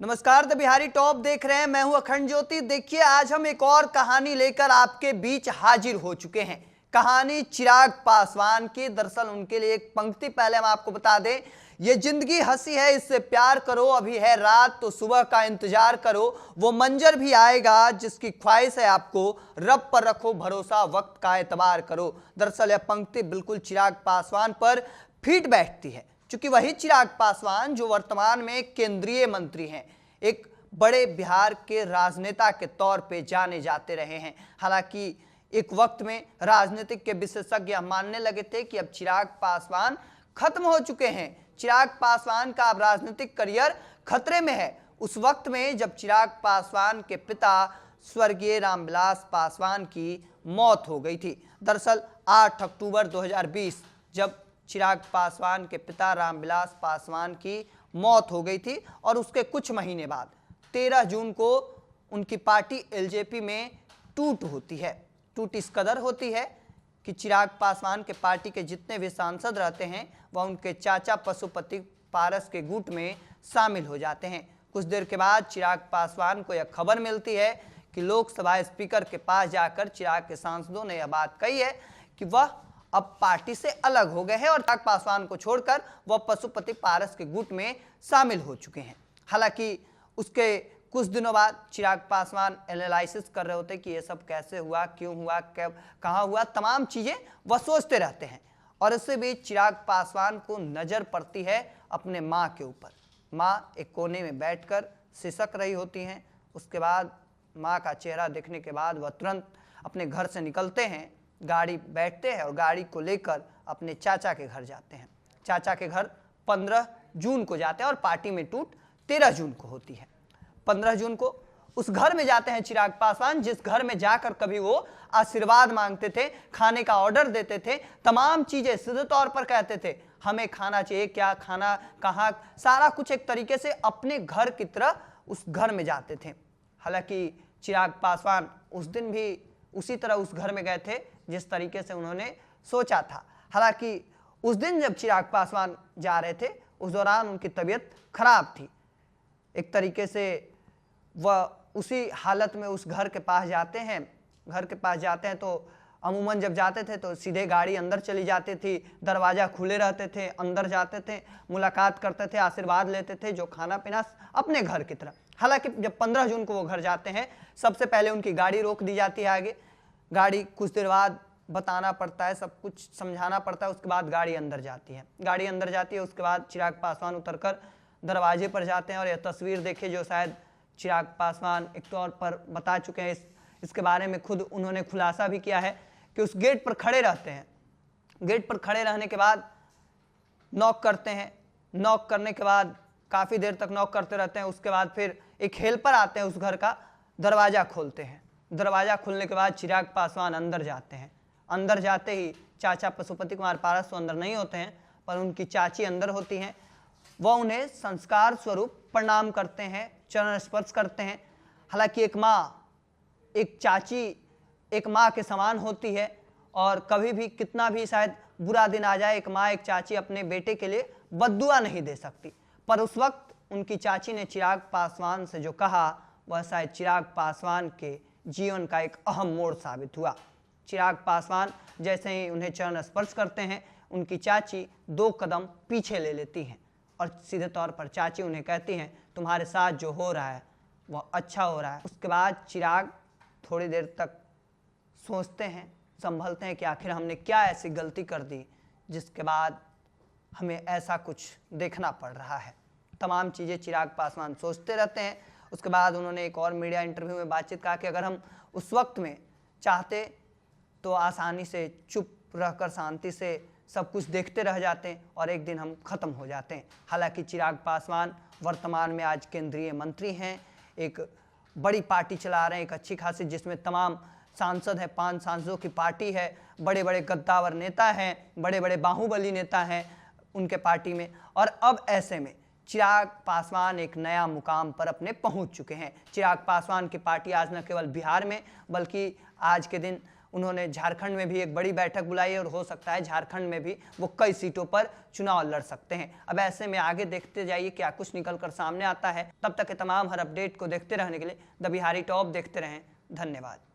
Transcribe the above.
नमस्कार, the Bihari top देख रहे हैं। मैं हूं अखंड ज्योति। देखिए, आज हम एक और कहानी लेकर आपके बीच हाजिर हो चुके हैं। कहानी चिराग पासवान की। दरअसल उनके लिए एक पंक्ति पहले हम आपको बता दें, ये जिंदगी हंसी है, इससे प्यार करो, अभी है रात तो सुबह का इंतजार करो, वो मंजर भी आएगा जिसकी ख्वाहिश है आपको, रब पर रखो भरोसा, वक्त का एतबार करो। दरअसल यह पंक्ति बिल्कुल चिराग पासवान पर फिट बैठती है, क्योंकि वही चिराग पासवान जो वर्तमान में केंद्रीय मंत्री हैं, एक बड़े बिहार के राजनेता के तौर पे जाने जाते रहे हैं। हालांकि एक वक्त में राजनीतिक के विशेषज्ञ मानने लगे थे कि अब चिराग पासवान खत्म हो चुके हैं, चिराग पासवान का अब राजनीतिक करियर खतरे में है। उस वक्त में जब चिराग पासवान के पिता स्वर्गीय रामविलास पासवान की मौत हो गई थी। दरअसल 8 अक्टूबर 2020 जब चिराग पासवान के पिता रामविलास पासवान की मौत हो गई थी और उसके कुछ महीने बाद 13 जून को उनकी पार्टी एलजेपी में टूट होती है। टूट इस कदर होती है कि चिराग पासवान के पार्टी के जितने भी सांसद रहते हैं वह उनके चाचा पशुपति पारस के गुट में शामिल हो जाते हैं। कुछ देर के बाद चिराग पासवान को यह खबर मिलती है कि लोकसभा स्पीकर के पास जाकर चिराग के सांसदों ने यह बात कही है कि वह अब पार्टी से अलग हो गए हैं और चिराग पासवान को छोड़कर वह पशुपति पारस के गुट में शामिल हो चुके हैं। हालांकि उसके कुछ दिनों बाद चिराग पासवान एनालिसिस कर रहे होते कि ये सब कैसे हुआ, क्यों हुआ, कब, कहाँ हुआ, तमाम चीजें वह सोचते रहते हैं। और इससे भी चिराग पासवान को नजर पड़ती है अपने माँ के ऊपर। माँ एक कोने में बैठकर सिसक रही होती हैं। उसके बाद माँ का चेहरा देखने के बाद वह तुरंत अपने घर से निकलते हैं, गाड़ी बैठते हैं और गाड़ी को लेकर अपने चाचा के घर जाते हैं। चाचा के घर 15 जून को जाते हैं और पार्टी में टूट 13 जून को होती है। 15 जून को उस घर में जाते हैं चिराग पासवान, जिस घर में जाकर कभी वो आशीर्वाद मांगते थे, खाने का ऑर्डर देते थे, तमाम चीजें सीधे तौर पर कहते थे, हमें खाना चाहिए, क्या खाना, कहाँ, सारा कुछ एक तरीके से अपने घर की तरह उस घर में जाते थे। हालांकि चिराग पासवान उस दिन भी उसी तरह उस घर में गए थे जिस तरीके से उन्होंने सोचा था। हालांकि उस दिन जब चिराग पासवान जा रहे थे उस दौरान उनकी तबीयत खराब थी। एक तरीके से वह उसी हालत में उस घर के पास जाते हैं। घर के पास जाते हैं तो अमूमन जब जाते थे तो सीधे गाड़ी अंदर चली जाती थी, दरवाजा खुले रहते थे, अंदर जाते थे, मुलाकात करते थे, आशीर्वाद लेते थे, जो खाना पीना अपने घर की तरह। हालांकि जब 15 जून को वो घर जाते हैं, सबसे पहले उनकी गाड़ी रोक दी जाती है आगे। गाड़ी कुछ देर बाद बताना पड़ता है, सब कुछ समझाना पड़ता है, उसके बाद गाड़ी अंदर जाती है। गाड़ी अंदर जाती है, उसके बाद चिराग पासवान उतरकर दरवाजे पर जाते हैं। और यह तस्वीर देखिए जो शायद चिराग पासवान एक तौर पर बता चुके हैं, इसके बारे में खुद उन्होंने खुलासा भी किया है कि उस गेट पर खड़े रहते हैं। गेट पर खड़े रहने के बाद नॉक करते हैं। नॉक करने के बाद काफ़ी देर तक नॉक करते रहते हैं। उसके बाद फिर एक हेल्पर आते हैं, उस घर का दरवाज़ा खोलते हैं। दरवाज़ा खुलने के बाद चिराग पासवान अंदर जाते हैं। अंदर जाते ही चाचा पशुपति कुमार पारस तो अंदर नहीं होते हैं, पर उनकी चाची अंदर होती हैं। वह उन्हें संस्कार स्वरूप प्रणाम करते हैं, चरण स्पर्श करते हैं। हालांकि एक माँ, एक चाची एक माँ के समान होती है और कभी भी कितना भी शायद बुरा दिन आ जाए, एक माँ एक चाची अपने बेटे के लिए बद्दुआ नहीं दे सकती। पर उस वक्त उनकी चाची ने चिराग पासवान से जो कहा वह शायद चिराग पासवान के जीवन का एक अहम मोड़ साबित हुआ। चिराग पासवान जैसे ही उन्हें चरण स्पर्श करते हैं, उनकी चाची 2 कदम पीछे ले लेती हैं और सीधे तौर पर चाची उन्हें कहती हैं, तुम्हारे साथ जो हो रहा है वह अच्छा हो रहा है। उसके बाद चिराग थोड़ी देर तक सोचते हैं, संभलते हैं कि आखिर हमने क्या ऐसी गलती कर दी जिसके बाद हमें ऐसा कुछ देखना पड़ रहा है। तमाम चीज़ें चिराग पासवान सोचते रहते हैं। उसके बाद उन्होंने एक और मीडिया इंटरव्यू में बातचीत कहा कि अगर हम उस वक्त में चाहते तो आसानी से चुप रहकर शांति से सब कुछ देखते रह जाते हैं और एक दिन हम खत्म हो जाते हैं। हालांकि चिराग पासवान वर्तमान में आज केंद्रीय मंत्री हैं, एक बड़ी पार्टी चला रहे हैं, एक अच्छी खासी, जिसमें तमाम सांसद हैं, 5 सांसदों की पार्टी है, बड़े बड़े गद्दावर नेता हैं, बड़े बड़े बाहुबली नेता हैं उनके पार्टी में। और अब ऐसे में चिराग पासवान एक नया मुकाम पर अपने पहुंच चुके हैं। चिराग पासवान की पार्टी आज न केवल बिहार में बल्कि आज के दिन उन्होंने झारखंड में भी एक बड़ी बैठक बुलाई है और हो सकता है झारखंड में भी वो कई सीटों पर चुनाव लड़ सकते हैं। अब ऐसे में आगे देखते जाइए क्या कुछ निकल कर सामने आता है। तब तक के तमाम हर अपडेट को देखते रहने के लिए द बिहारी टॉप देखते रहें। धन्यवाद।